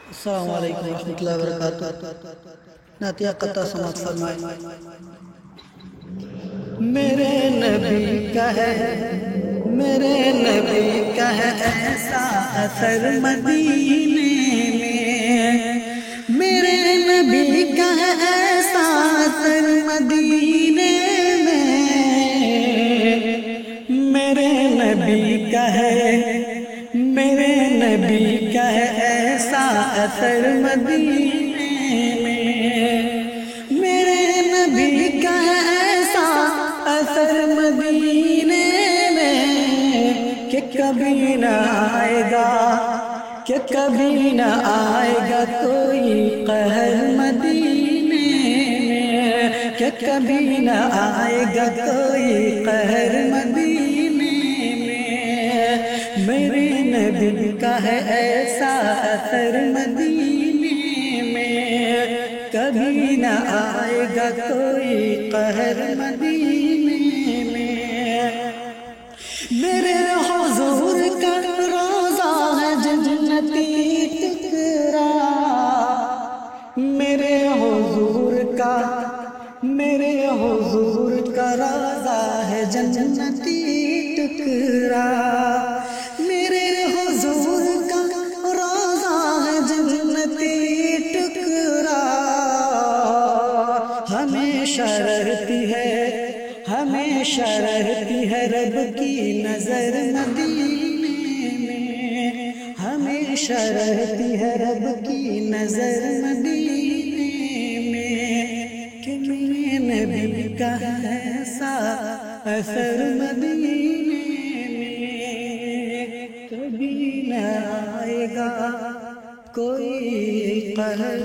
السلام علیکم ورحمۃ اللہ وبرکاتہ۔ نعتیہ قطع سماعت فرمائے۔ میرے نبی کا ہے، میرے نبی کا ہے ایسا اثر مدینے میں، میرے نبی کا ہے ایسا اثر مدینے میں، میرے نبی کا ہے، میرے نبی کا ہے ایسا اثر مدینے میں، میرے نبی کا ہے ایسا اثر مدینے میں کہ کبھی نہ آئے گا، کہ کبھی نہ آئے گا کوئی قہر مدینے میں، کہ کبھی نہ آئے گا کوئی قہر مدینے میں، میرے نبی کا ہے ایسا اثر مدینے میں، کبھی نہ آئے گا کوئی قہر مدینے میں، میرے حضور کا روضہ ہے جنتی ٹکرا، میرے حضور کا، میرے حضور کا روضہ ہے جنتی ٹکرا، میرے حضور کا روضہ ہے جنتی ٹکرا، ہمیشہ رہتی ہے، ہمیشہ رہتی ہے رب کی نظر مدینے میں، ہمیشہ رہتی ہے رب کی نظر مدینے میں، کہ میرے نبی کا ہے ایسا اثر مدینے میں، کبھی نہ آئے گا کوئی قہر